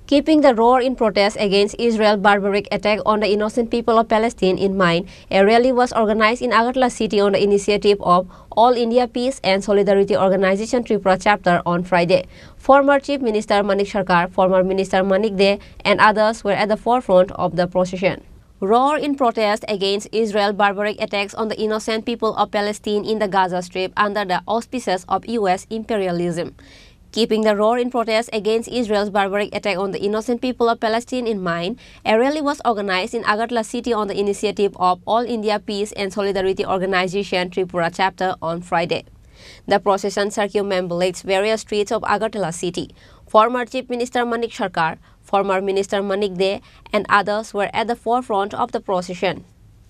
Keeping the roar in protest against Israel's barbaric attack on the innocent people of Palestine in mind, a rally was organized in Agartala city on the initiative of All India Peace and Solidarity Organization Tripura chapter on Friday. Former Chief Minister Manik Sarkar, former Minister Manik De, and others were at the forefront of the procession. Roar in protest against Israel's barbaric attacks on the innocent people of Palestine in the Gaza Strip under the auspices of U.S. imperialism. Keeping the roar in protest against Israel's barbaric attack on the innocent people of Palestine in mind, a rally was organized in Agartala city on the initiative of All India Peace and Solidarity Organization Tripura chapter on Friday. The procession circumambulates various streets of Agartala city. Former Chief Minister Manik Sarkar, former Minister Manik De, and others were at the forefront of the procession.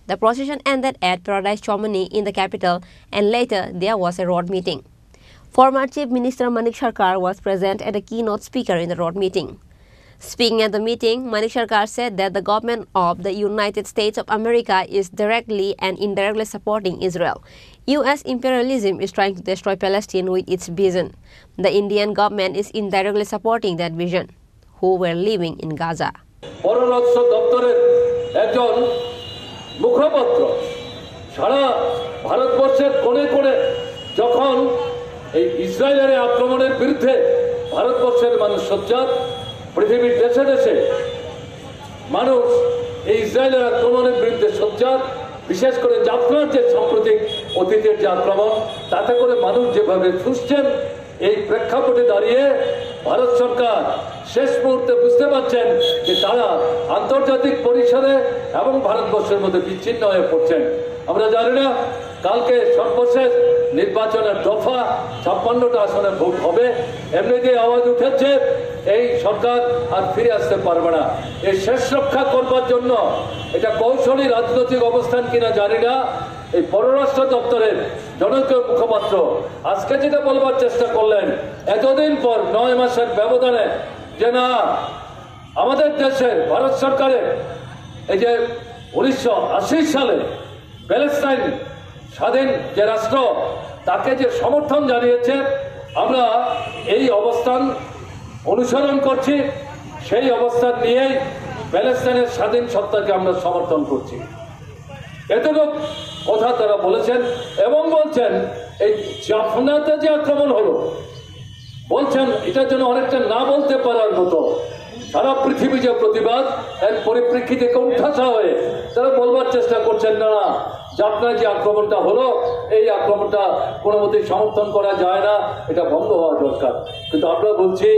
The procession ended at Paradise Chomani in the capital, and later there was a road meeting. Former Chief Minister Manik Sarkar was present as a keynote speaker in the road meeting. Speaking at the meeting, Manik Sarkar said that the government of the United States of America is directly and indirectly supporting Israel. U.S. imperialism is trying to destroy Palestine with its vision. The Indian government is indirectly supporting that vision. Who were living in Gaza. পররাষ্ট্র দপ্তরের একজন মুখপাত্র সারা ভারতবর্ষের কোণে কোণে যখন এই ইসরায়েলের আক্রমণের বিরুদ্ধে ভারতবর্ষের মানুষ সোচ্চার, পৃথিবীর দেশে দেশে মানুষ এই ইসরায়েলের আক্রমণের বিরুদ্ধে সোচ্চার, বিশেষ করে জাফনার যে সাম্প্রতিক অতীতের যে আক্রমণ, তাতে করে মানুষ যেভাবে ফুসছেন, এই প্রেক্ষাপটে দাঁড়িয়ে ভারত সরকার শেষ মুহূর্তে বুঝতে পারছেন যে তারা আন্তর্জাতিক পরিসরে এবং ভারতবর্ষের মধ্যে বিচ্ছিন্ন হয়ে পড়ছেন। আমরা জানি না কালকে সর্বশেষ নির্বাচনের দফা 56টা আসনে ভোট হবে, এমনিতেই আওয়াজ উঠেছে এই সরকার আর ফিরে আসতে পারবে না। এই শেষ রক্ষা করবার জন্য এটা কৌশলী রাজনৈতিক অবস্থান কিনা জানি না, এই পররাষ্ট্র দপ্তরের জনপ্রিয় মুখপাত্র আজকে যেটা বলবার চেষ্টা করলেন, এতদিন পর 9 মাসের ব্যবধানে, যে না আমাদের দেশে ভারত সরকারের এই যে 1980 সালে প্যালেস্টাইন স্বাধীন যে রাষ্ট্র, তাকে যে সমর্থন জানিয়েছে, আমরা এই অবস্থান অনুসরণ করছি, সেই অবস্থান নিয়েই প্যালেস্টাইনের স্বাধীন সত্তাকে আমরা সমর্থন করছি। এতটুকু কথা তারা বলেছেন এবং বলছেন এই জাফনাতে যে আক্রমণ হলো, বলছেন এটার জন্য অনেকটা না বলতে পারার মতো সারা পৃথিবী যে প্রতিবাদ, এর পরিপ্রেক্ষিতে উঠাসা হয়ে তারা বলবার চেষ্টা করছেন না জাফনায় যে আক্রমণটা হলো, এই আক্রমণটা কোনো মতেই সমর্থন করা যায় না, এটা বন্ধ হওয়া দরকার। কিন্তু আমরা বলছি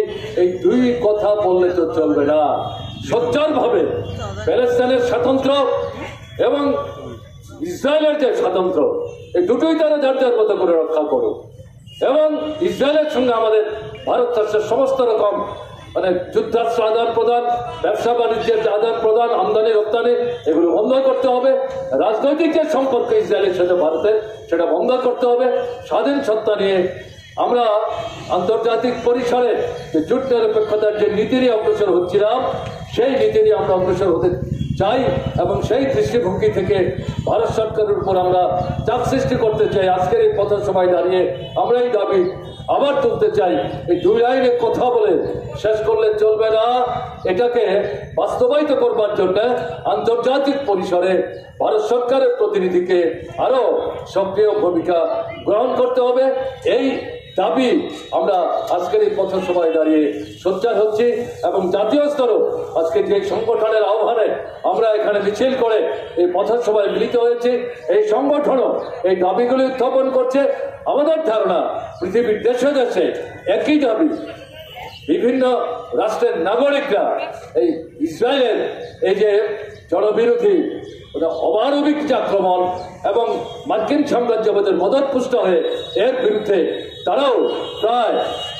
এই দুই কথা বললে তো চলবে না, সোচ্চারভাবে প্যালেস্টাইনের স্বাতন্ত্র্য এবং ইসরায়েলের যে স্বাতন্ত্র্য, এই দুটোই তারা যার যার মতো করে রক্ষা করুক এবং ইসরায়েলের সঙ্গে আমাদের ভারতবর্ষের সমস্ত রকম মানে যুদ্ধাস্ত্র আদান প্রদান, ব্যবসা বাণিজ্যের আদান প্রদান, আমদানি রপ্তানি, এগুলো বন্ধ করতে হবে। রাজনৈতিক যে সম্পর্ক ইসরায়েলের সাথে ভারতের, সেটা বন্ধ করতে হবে। স্বাধীন সত্তা নিয়ে আমরা আন্তর্জাতিক পরিসরে যে জোট নিরপেক্ষতার যে নীতি নিয়ে অগ্রসর হচ্ছিলাম, সেই নীতি নিয়ে আমরা অগ্রসর হতে চাই এবং সেই দৃষ্টিভঙ্গি থেকে ভারত সরকারের উপর আমরা চাপ সৃষ্টি করতে চাই। আজকের এই পথসভায় দাঁড়িয়ে আমরা এই দাবি আবার তুলতে চাই। এই দুই লাইনে কথা বলে শেষ করলে চলবে না, এটাকে বাস্তবায়িত করবার জন্য আন্তর্জাতিক পরিসরে ভারত সরকারের প্রতিনিধিকে আরো সক্রিয় ভূমিকা গ্রহণ করতে হবে। এই দাবি আমরা আজকের এই পথসভায় দাঁড়িয়ে সোচ্চার হচ্ছি এবং জাতীয় স্তরেও আজকে যে সংগঠনের আহ্বানে আমরা এখানে মিছিল করে এই পথসভায় মিলিত হয়েছি, এই সংগঠনও এই দাবিগুলি উত্থাপন করছে। আমাদের ধারণা পৃথিবীর দেশে দেশে একই দাবি, বিভিন্ন রাষ্ট্রের নাগরিকরা এই ইসরায়েলের এই যে জনবিরোধী অমানবিক যে আক্রমণ এবং মার্কিন সাম্রাজ্যবাদের মদতপুষ্ট হয়ে এর বিরুদ্ধে তারাও প্রায়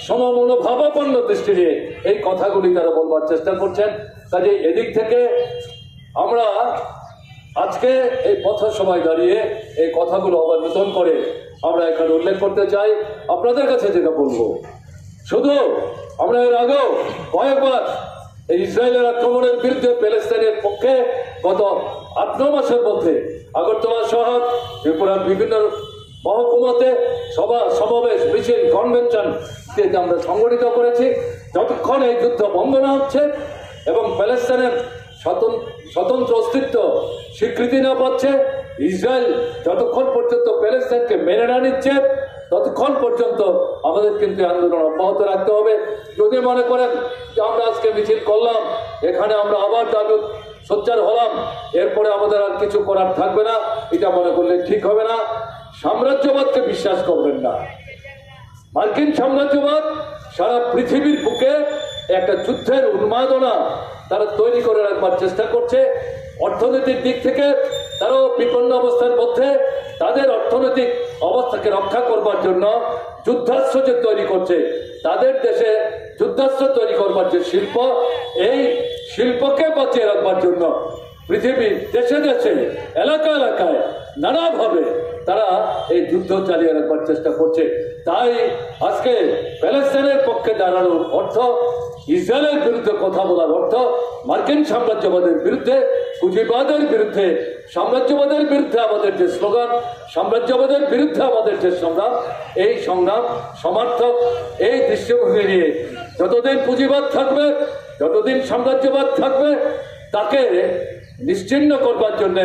সমমনোভাবাপন্ন দৃষ্টি নিয়ে এই কথাগুলি তারা বলবার চেষ্টা করছেন। কাজে এদিক থেকে আমরা আজকে এই পথসভায় দাঁড়িয়ে এই কথাগুলো আবার নতুন করে আমরা এখানে উল্লেখ করতে চাই। আপনাদের কাছে যেটা বলবো, শুধু আমরা এর আগেও কয়েকবার এই ইসরায়েলের আক্রমণের বিরুদ্ধে প্যালেস্টাইনের পক্ষে গত 8-9 মাসের মধ্যে আগরতলা শহর, ত্রিপুরার বিভিন্ন মহকুমাতে সভা সমাবেশ, মিছিল, কনভেনশন আমরা সংগঠিত করেছি যতক্ষণ এই যুদ্ধ বন্ধ না হচ্ছে এবং প্যালেস্টাইনের স্বতন্ত্র অস্তিত্ব স্বীকৃতি না পাচ্ছে, ইসরায়েল যতক্ষণ পর্যন্ত প্যালেস্টাইনকে মেনে না নিচ্ছে, ততক্ষণ পর্যন্ত আমাদের কিন্তু আন্দোলন অব্যাহত রাখতে হবে। যদি মনে করেন যে আমরা আজকে মিছিল করলাম, এখানে আমরা আবার দাবি সোচ্চার হলাম, এরপরে আমাদের আর কিছু করার থাকবে না, এটা মনে করলে ঠিক হবে না। সাম্রাজ্যবাদকে বিশ্বাস করবেন না। মার্কিন সাম্রাজ্যবাদ সারা পৃথিবীর বুকে একটা যুদ্ধের উন্মাদনা তারা তৈরি করে রাখবার চেষ্টা করছে। অর্থনৈতিক দিক থেকে তারাও বিপন্ন অবস্থার মধ্যে তাদের অর্থনৈতিক অবস্থাকে রক্ষা করবার জন্য যুদ্ধাস্ত্র যে তৈরি করছে, তাদের দেশে যুদ্ধাস্ত্র তৈরি করবার যে শিল্প, এই শিল্পকে বাঁচিয়ে রাখবার জন্য পৃথিবীর দেশে দেশে এলাকা এলাকায় নানাভাবে তারা এই যুদ্ধ চালিয়ে রাখবার চেষ্টা করছে। তাই আজকে প্যালেস্টাইনের পক্ষে দাঁড়ানোর অর্থ, ইসরায়েলের বিরুদ্ধে কথা বলার অর্থ, মার্কিন সাম্রাজ্যবাদের বিরুদ্ধে, পুঁজিবাদের বিরুদ্ধে, সাম্রাজ্যবাদের বিরুদ্ধে আমাদের যে স্লোগান, সাম্রাজ্যবাদের বিরুদ্ধে আমাদের যে সংগ্রাম, এই সংগ্রাম সমর্থক এই দৃষ্টিভঙ্গি নিয়ে যতদিন পুঁজিবাদ থাকবে, যতদিন সাম্রাজ্যবাদ থাকবে, তাকে নিশ্চিহ্ন করবার জন্য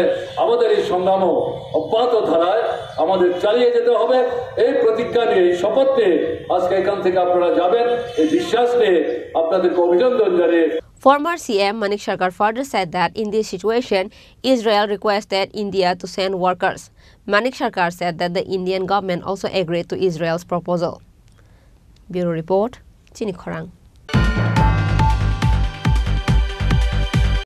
আমাদের এই সংগ্রামও অব্যাহত ধারায় আমাদের চালিয়ে যেতে হবে। এই প্রতিজ্ঞা নিয়ে, এই শপথ নিয়ে আজকে এখান থেকে আপনারা যাবেন, এই বিশ্বাস নিয়ে আপনাদেরকে অভিনন্দন জানিয়ে। Former CM Manik Sarkar further said that in this situation, Israel requested India to send workers. Manik Sarkar said that the Indian government also agreed to Israel's proposal. Bureau Report, Chini Khorang.